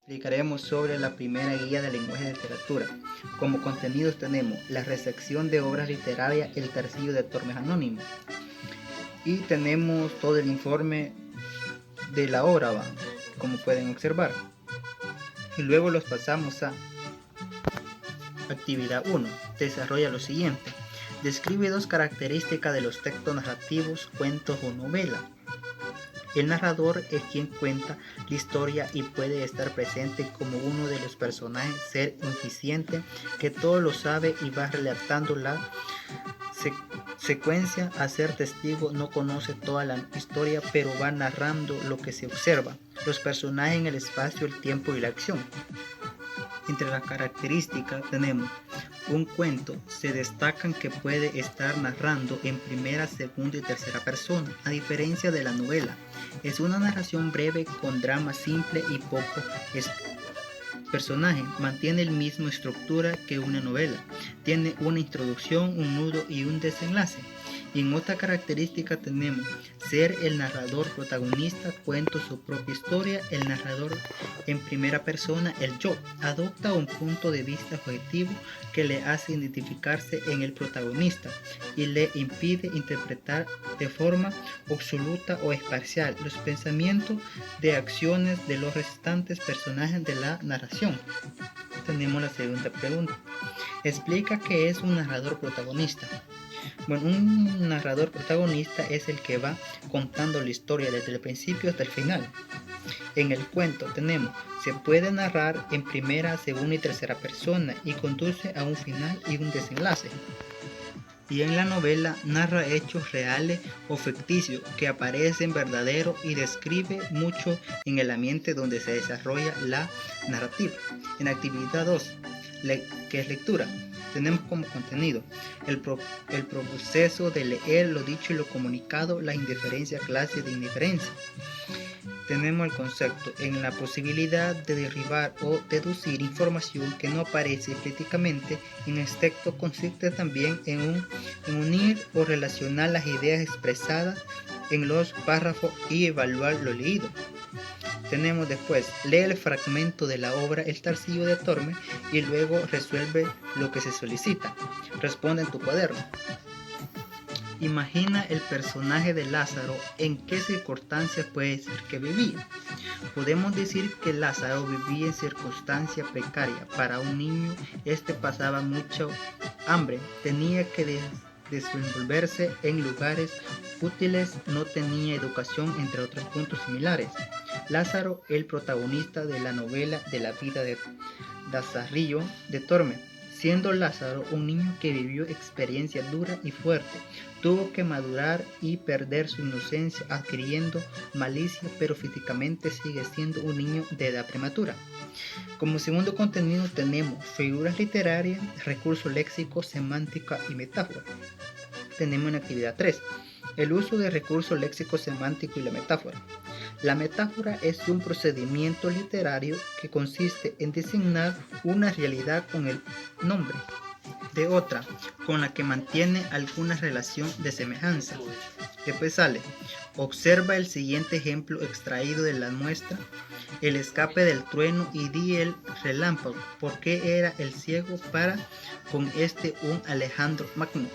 Explicaremos sobre la primera guía de lenguaje de literatura. Como contenidos tenemos la recepción de obras literarias, el Tarcillo de Tormes Anónimo. Y tenemos todo el informe de la obra, como pueden observar. Y luego los pasamos a actividad 1. Desarrolla lo siguiente. Describe dos características de los textos narrativos, cuentos o novelas. El narrador es quien cuenta la historia y puede estar presente como uno de los personajes, ser omnisciente, que todo lo sabe y va relatando la secuencia. A ser testigo no conoce toda la historia, pero va narrando lo que se observa, los personajes en el espacio, el tiempo y la acción. Entre las características tenemos un cuento, se destacan que puede estar narrando en primera, segunda y tercera persona, a diferencia de la novela. Es una narración breve con drama simple y poco personaje, mantiene la misma estructura que una novela, tiene una introducción, un nudo y un desenlace. Y en otra característica tenemos ser el narrador protagonista, cuenta su propia historia, el narrador en primera persona, el yo, adopta un punto de vista objetivo que le hace identificarse en el protagonista y le impide interpretar de forma absoluta o parcial los pensamientos de acciones de los restantes personajes de la narración. Tenemos la segunda pregunta. Explica qué es un narrador protagonista. Bueno, un narrador protagonista es el que va contando la historia desde el principio hasta el final. En el cuento tenemos, se puede narrar en primera, segunda y tercera persona y conduce a un final y un desenlace. Y en la novela narra hechos reales o ficticios que aparecen verdaderos y describe mucho en el ambiente donde se desarrolla la narrativa. En actividad 2, que es lectura, tenemos como contenido el proceso de leer lo dicho y lo comunicado, la indiferencia, clase de indiferencia. Tenemos el concepto en la posibilidad de derribar o deducir información que no aparece explícitamente en el texto. Consiste también en unir o relacionar las ideas expresadas en los párrafos y evaluar lo leído. Tenemos después, lee el fragmento de la obra El Tarcillo de Tormes y luego resuelve lo que se solicita. Responde en tu cuaderno. Imagina el personaje de Lázaro, en qué circunstancias puede ser que vivía. Podemos decir que Lázaro vivía en circunstancias precarias. Para un niño, pasaba mucho hambre, tenía que desenvolverse en lugares útiles, no tenía educación, entre otros puntos similares. Lázaro, el protagonista de la novela de la vida de Tarcillo de Tormes. Siendo Lázaro un niño que vivió experiencias duras y fuertes, tuvo que madurar y perder su inocencia adquiriendo malicia, pero físicamente sigue siendo un niño de edad prematura. Como segundo contenido tenemos figuras literarias, recursos léxicos, semántica y metáfora. Tenemos en actividad 3, el uso de recursos léxicos, semántico y la metáfora. La metáfora es un procedimiento literario que consiste en designar una realidad con el nombre de otra, con la que mantiene alguna relación de semejanza. Después sale, observa el siguiente ejemplo extraído de la muestra, el escape del trueno y di el relámpago, porque era el ciego para con un Alejandro Magno.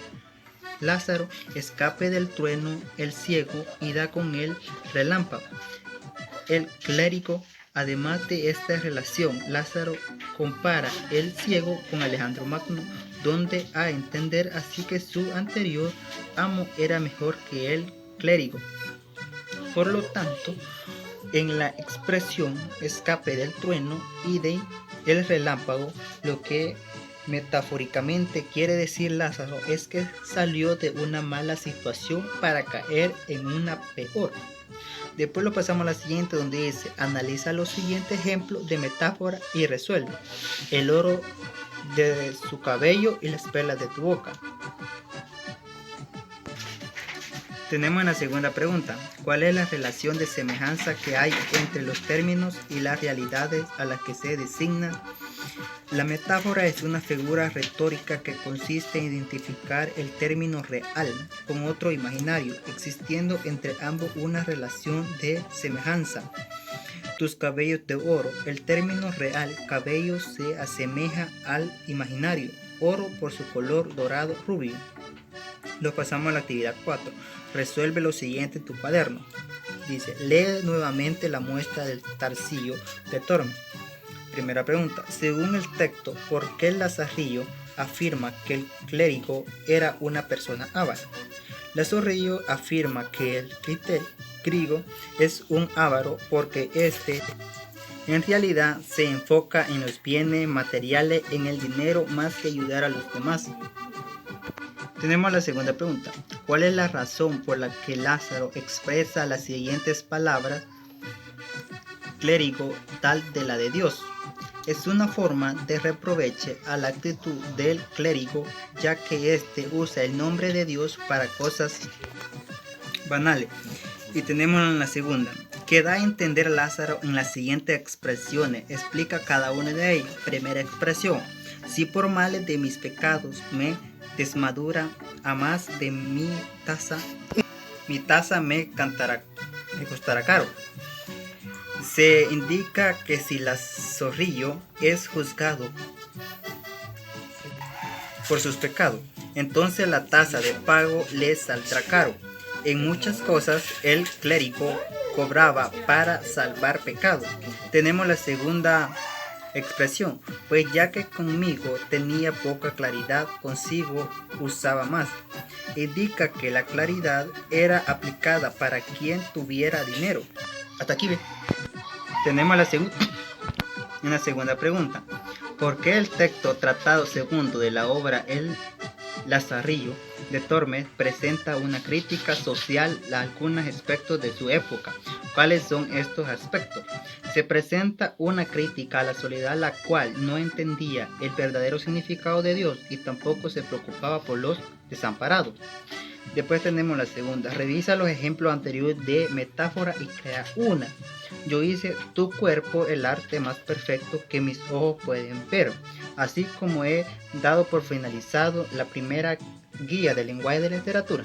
Lázaro, escape del trueno, el ciego y da con el relámpago. El clérigo, además de esta relación, Lázaro compara el ciego con Alejandro Magno, donde a entender así que su anterior amo era mejor que el clérigo. Por lo tanto, en la expresión escape del trueno y de el relámpago, lo que metafóricamente quiere decir Lázaro es que salió de una mala situación para caer en una peor. Después lo pasamos a la siguiente, donde dice, analiza los siguientes ejemplos de metáfora y resuelve. El oro de su cabello y las perlas de tu boca. Tenemos en la segunda pregunta, ¿cuál es la relación de semejanza que hay entre los términos y las realidades a las que se designan? La metáfora es una figura retórica que consiste en identificar el término real con otro imaginario, existiendo entre ambos una relación de semejanza tus cabellos de oro. El término real cabello se asemeja al imaginario oro por su color dorado rubio. Lo pasamos a la actividad 4. Resuelve lo siguiente en tu cuaderno. Dice, lee nuevamente la muestra del Tarsillo de Tormes. Primera pregunta, según el texto, ¿por qué Lazarillo afirma que el clérigo era una persona avara? Lazarillo afirma que el clérigo es un avaro porque éste en realidad se enfoca en los bienes materiales, en el dinero, más que ayudar a los demás. Tenemos la segunda pregunta. ¿Cuál es la razón por la que Lázaro expresa las siguientes palabras? Clérigo tal de la de Dios. Es una forma de reproche a la actitud del clérigo, ya que éste usa el nombre de Dios para cosas banales. Y tenemos la segunda, que da a entender Lázaro en las siguientes expresiones. Explica cada una de ellas. Primera expresión, si por males de mis pecados me desmadura a más de mi taza me costará caro. Se indica que si Lazarillo es juzgado por sus pecados, entonces la tasa de pago le saldrá caro. En muchas cosas el clérigo cobraba para salvar pecados. Tenemos la segunda expresión, pues ya que conmigo tenía poca claridad, consigo usaba más. Indica que la claridad era aplicada para quien tuviera dinero. Hasta aquí ve. Tenemos una segunda pregunta. ¿Por qué el texto tratado segundo de la obra El Lazarillo de Tormes presenta una crítica social a algunos aspectos de su época? ¿Cuáles son estos aspectos? Se presenta una crítica a la sociedad, la cual no entendía el verdadero significado de Dios y tampoco se preocupaba por los desamparados. Después tenemos la segunda. Revisa los ejemplos anteriores de metáfora y crea una. Yo hice tu cuerpo el arte más perfecto que mis ojos pueden ver, así como he dado por finalizado la primera guía del lenguaje de literatura.